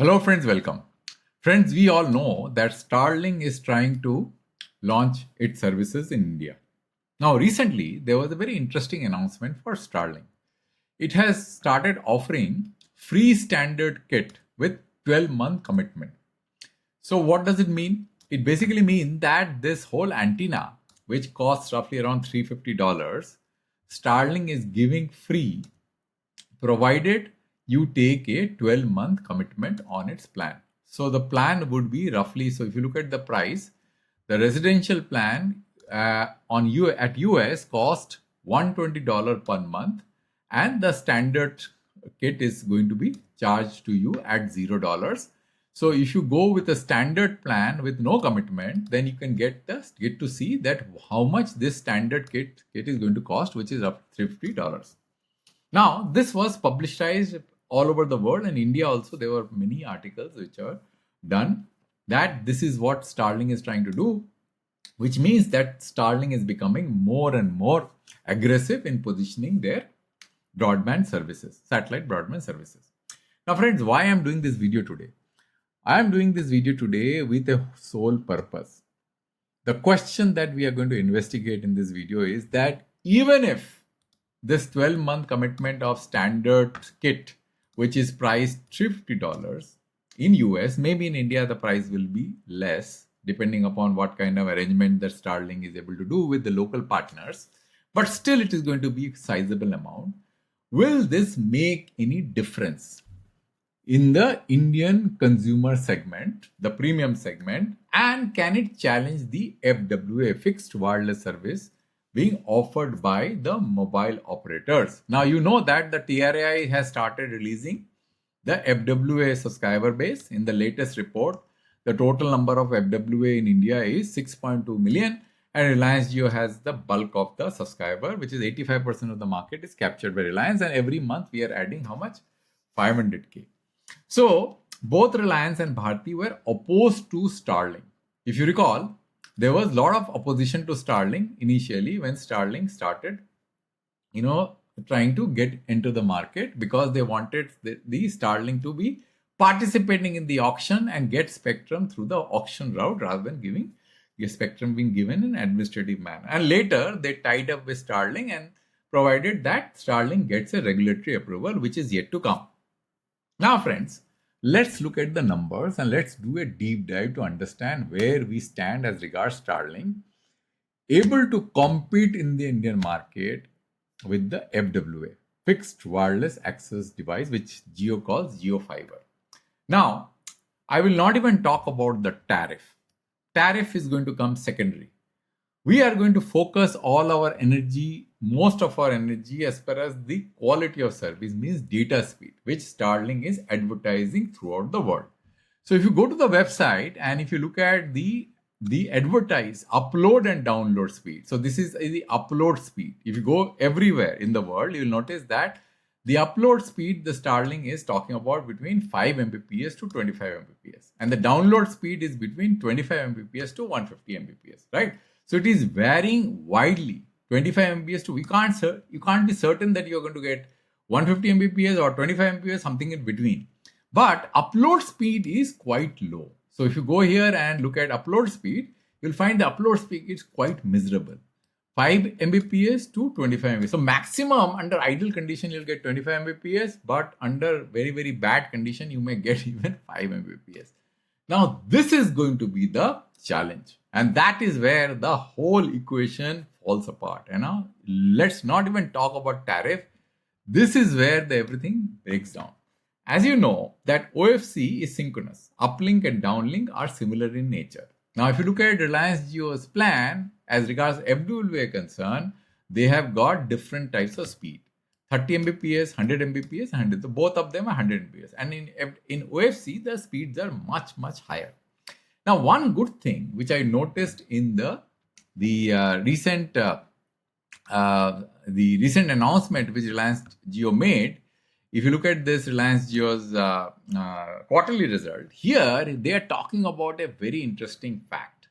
Hello friends, welcome. Friends, we all know that Starlink is trying to launch its services in India. Now, recently, there was a very interesting announcement for Starlink. It has started offering free standard kit with 12-month commitment. So what does it mean? It basically means that this whole antenna, which costs roughly around $350, Starlink is giving free provided you take a 12-month commitment on its plan. So the plan would be roughly, so if you look at the price, the residential plan at US cost $120 per month, and the standard kit is going to be charged to you at $0. So if you go with a standard plan with no commitment, then you can get to see that how much this standard kit is going to cost, which is up to $50. Now, this was publicized all over the world, and India also. There were many articles which are done that this is what Starlink is trying to do, which means that Starlink is becoming more and more aggressive in positioning their broadband services, satellite broadband services. Now, friends, why I'm doing this video today? I am doing this video today with a sole purpose. The question that we are going to investigate in this video is that even if this 12-month commitment of standard kit, which is priced $50 in US, maybe in India the price will be less depending upon what kind of arrangement that Starlink is able to do with the local partners, but still it is going to be a sizable amount. Will this make any difference in the Indian consumer segment, the premium segment, and can it challenge the FWA, fixed wireless service, being offered by the mobile operators? Now, you know that the TRAI has started releasing the FWA subscriber base. In the latest report, the total number of FWA in India is 6.2 million, and Reliance Jio has the bulk of the subscriber, which is 85% of the market is captured by Reliance, and every month we are adding how much? 500k. So, both Reliance and Bharti were opposed to Starlink. If you recall, there was a lot of opposition to Starlink initially when Starlink started, trying to get into the market because they wanted the Starlink to be participating in the auction and get spectrum through the auction route rather than giving the spectrum being given in administrative manner. And later they tied up with Starlink and provided that Starlink gets a regulatory approval, which is yet to come. Now, friends, let's look at the numbers and let's do a deep dive to understand where we stand as regards Starlink, able to compete in the Indian market with the FWA, fixed wireless access device, which Jio calls Jio Fiber. Now, I will not even talk about the tariff. Tariff is going to come secondary. We are going to focus all our energy, most of our energy, as far as the quality of service, means data speed, which Starlink is advertising throughout the world. So if you go to the website and if you look at the advertised upload and download speed, so this is the upload speed. If you go everywhere in the world, you will notice that the upload speed, the Starlink is talking about between 5 Mbps to 25 Mbps, and the download speed is between 25 Mbps to 150 Mbps, right? So it is varying widely. 25 Mbps to, you can't be certain that you're going to get 150 Mbps or 25 Mbps, something in between. But upload speed is quite low. So if you go here and look at upload speed, you'll find the upload speed is quite miserable. 5 Mbps to 25 Mbps. So maximum under ideal condition, you'll get 25 Mbps, but under very, very bad condition, you may get even 5 Mbps. Now, this is going to be the challenge. And that is where the whole equation falls apart. Let's not even talk about tariff. This is where everything breaks down. As you know, that OFC is synchronous. Uplink and downlink are similar in nature. Now, if you look at Reliance Jio's plan, as regards FWA concern, they have got different types of speed. 30 Mbps, 100 Mbps, 100. So both of them are 100 Mbps. And in OFC, the speeds are much, much higher. Now, one good thing which I noticed in the recent announcement which Reliance Jio made, if you look at this Reliance Jio's quarterly result, here they are talking about a very interesting fact,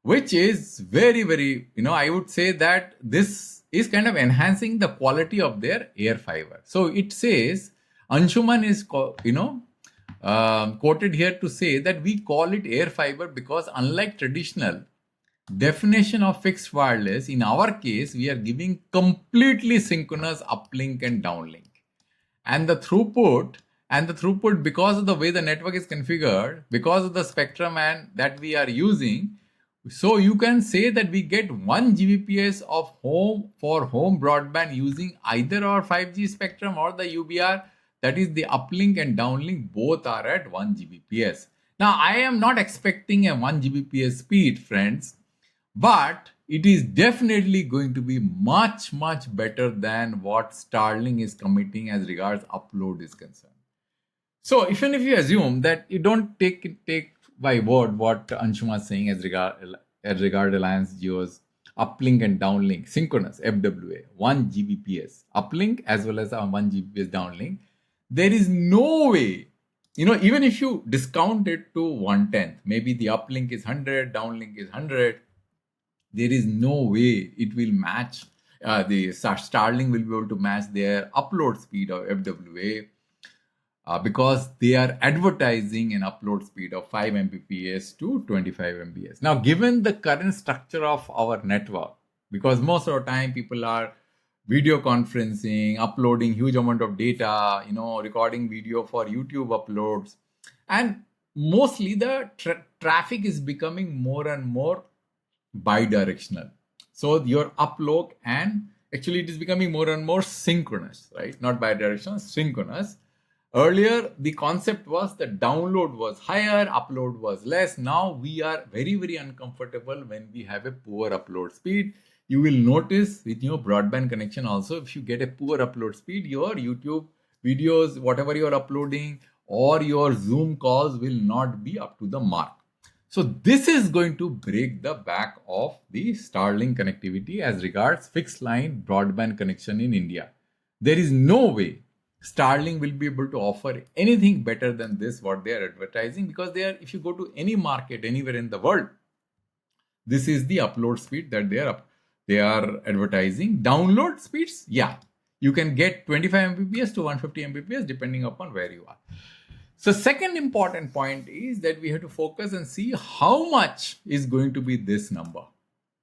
which is very, very, I would say that this is kind of enhancing the quality of their air fiber. So it says Anshuman is, quoted here to say that we call it air fiber because unlike traditional definition of fixed wireless, in our case, we are giving completely synchronous uplink and downlink. And the throughput because of the way the network is configured, because of the spectrum and that we are using, so you can say that we get 1 Gbps of home broadband using either our 5G spectrum or the UBR. That is the uplink and downlink both are at 1 Gbps. Now I am not expecting a 1 Gbps speed, friends, but it is definitely going to be much better than what Starlink is committing as regards upload is concerned. So even if you assume that you don't take by word what Anshuma is saying as regard Reliance Jio's uplink and downlink synchronous FWA 1 Gbps uplink as well as a 1 Gbps downlink, there is no way, even if you discount it to 1/10, maybe the uplink is 100, downlink is 100, there is no way it will match, the Starlink will be able to match their upload speed of FWA because they are advertising an upload speed of 5 Mbps to 25 Mbps. Now, given the current structure of our network, because most of the time people are video conferencing, uploading huge amount of data, recording video for YouTube uploads, and mostly the traffic is becoming more and more bidirectional. So your upload, and actually it is becoming more and more synchronous, right? Not bidirectional, synchronous. Earlier, the concept was that download was higher, upload was less. Now we are very uncomfortable when we have a poor upload speed. You will notice with your broadband connection also, if you get a poor upload speed, your YouTube videos, whatever you are uploading, or your Zoom calls will not be up to the mark. So this is going to break the back of the Starlink connectivity as regards fixed line broadband connection in India. There is no way Starlink will be able to offer anything better than this, what they are advertising, because if you go to any market anywhere in the world, this is the upload speed that they are advertising. Download speeds, yeah, you can get 25 Mbps to 150 Mbps depending upon where you are. So second important point is that we have to focus and see how much is going to be this number.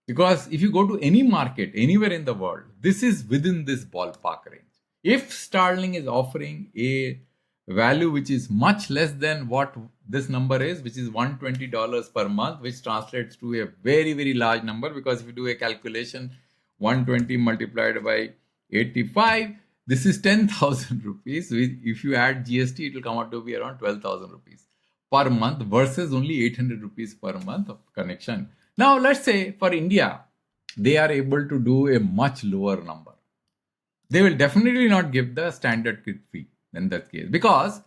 Because if you go to any market anywhere in the world, this is within this ballpark range. If Starlink is offering a value which is much less than what this number is, which is $120 per month, which translates to a very large number, because if you do a calculation, 120 multiplied by 85, this is 10,000 rupees. If you add GST, it will come out to be around 12,000 rupees per month versus only 800 rupees per month of connection. Now, let's say for India, they are able to do a much lower number. They will definitely not give the standard credit fee in that case, because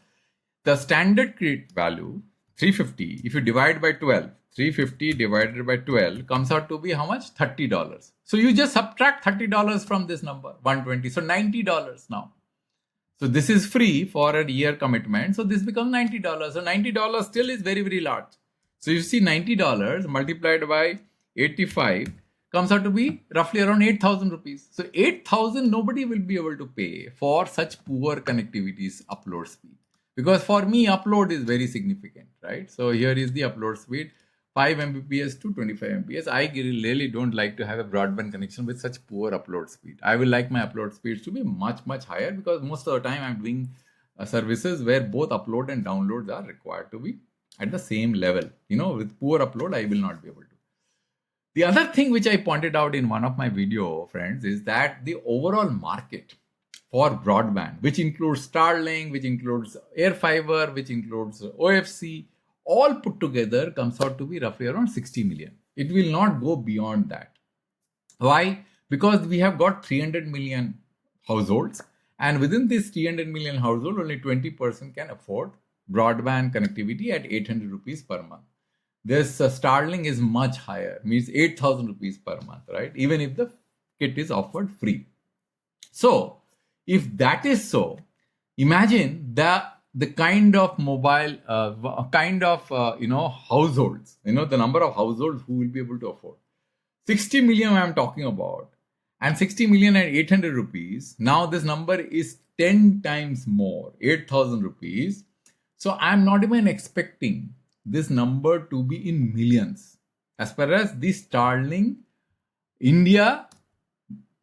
the standard credit value 350, if you divide by 12, 350 divided by 12 comes out to be how much? $30. So you just subtract $30 from this number, 120. So $90 now. So this is free for a year commitment. So this becomes $90. So $90 still is very large. So you see $90 multiplied by 85 comes out to be roughly around 8,000 rupees. So 8,000 nobody will be able to pay for such poor connectivity's upload speed. Because for me, upload is very significant, right? So here is the upload speed, 5 Mbps to 25 Mbps. I really don't like to have a broadband connection with such poor upload speed. I will like my upload speeds to be much higher, because most of the time I'm doing services where both upload and downloads are required to be at the same level. With poor upload, I will not be able to. The other thing which I pointed out in one of my video, friends, is that the overall market for broadband, which includes Starlink, which includes air fiber, which includes OFC, all put together comes out to be roughly around 60 million. It will not go beyond that. Why? Because we have got 300 million households, and within this 300 million household, only 20% can afford broadband connectivity at 800 rupees per month. This Starlink is much higher, means 8,000 rupees per month, right? Even if the kit is offered free. So, if that is so, imagine the kind of mobile, households, the number of households who will be able to afford. 60 million I am talking about, and 60 million at 800 rupees. Now this number is 10 times more, 8,000 rupees. So I'm not even expecting this number to be in millions. As far as the Starlink India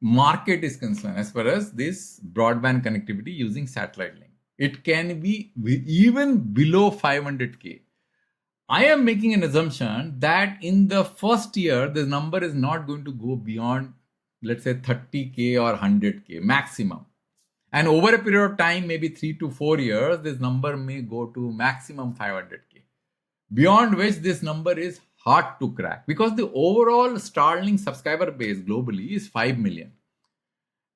market is concerned, as far as this broadband connectivity using satellite link, it can be even below 500K. I am making an assumption that in the first year, this number is not going to go beyond, let's say, 30K or 100K maximum. And over a period of time, maybe 3 to 4 years, this number may go to maximum 500K. Beyond which this number is hard to crack, because the overall Starlink subscriber base globally is 5 million.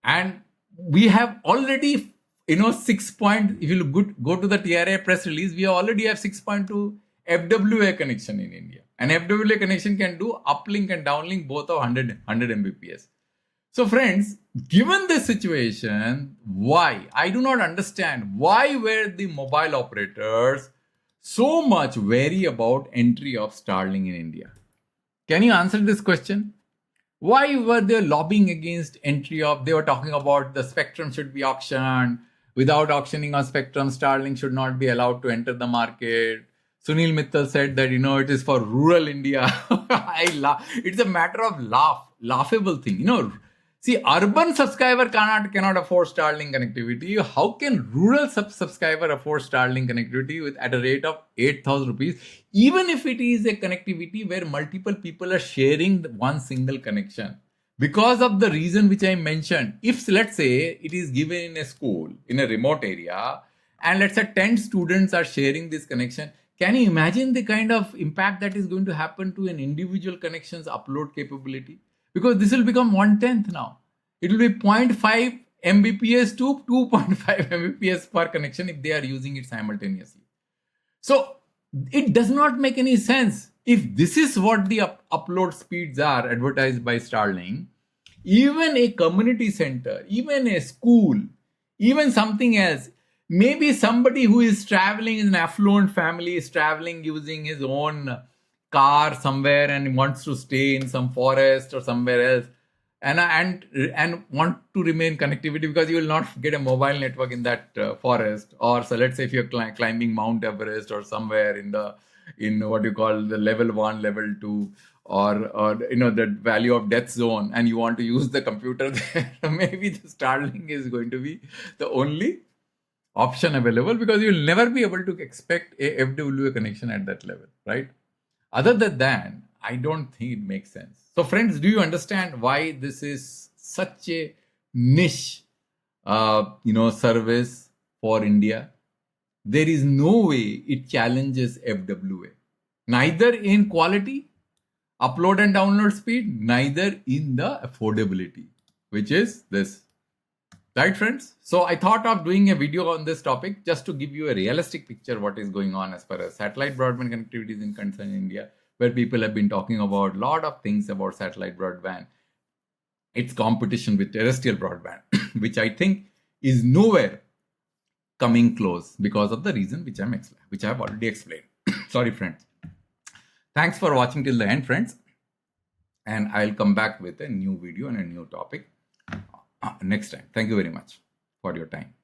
And we have already, 6 point, if you go to the TRA press release, we already have 6.2 FWA connection in India. And FWA connection can do uplink and downlink both of 100 Mbps. So friends, given this situation, why? I do not understand why were the mobile operators so much wary about entry of Starlink in India. Can you answer this question? Why were they lobbying against entry of, they were talking about the spectrum should be auctioned. Without auctioning on spectrum, Starlink should not be allowed to enter the market. Sunil Mittal said that, it is for rural India. It's a matter of laughable thing. See, urban subscriber cannot afford Starlink connectivity. How can rural subscriber afford Starlink connectivity at a rate of 8,000 rupees? Even if it is a connectivity where multiple people are sharing one single connection. Because of the reason which I mentioned, if let's say it is given in a school, in a remote area, and let's say 10 students are sharing this connection, can you imagine the kind of impact that is going to happen to an individual connection's upload capability? Because this will become 1/10 now. It will be 0.5 Mbps to 2.5 Mbps per connection if they are using it simultaneously. So it does not make any sense. If this is what the upload speeds are advertised by Starlink, even a community center, even a school, even something else, maybe somebody who is traveling in an affluent family is traveling using his own car somewhere and wants to stay in some forest or somewhere else and want to remain connectivity, because you will not get a mobile network in that forest. Or so let's say if you're climbing Mount Everest or somewhere in what you call the level 1, level 2, or the value of death zone, and you want to use the computer there, maybe the Starlink is going to be the only option available, because you'll never be able to expect a FWA connection at that level, right? Other than that, I don't think it makes sense. So friends, do you understand why this is such a niche, service for India? There is no way it challenges FWA, neither in quality, upload and download speed, neither in the affordability, which is this. Right, friends? So I thought of doing a video on this topic just to give you a realistic picture what is going on as far as satellite broadband connectivity is in concern in India, where people have been talking about a lot of things about satellite broadband, its competition with terrestrial broadband, which I think is nowhere coming close because of the reason which I have already explained. Sorry, friends. Thanks for watching till the end, friends. And I'll come back with a new video and a new topic next time. Thank you very much for your time.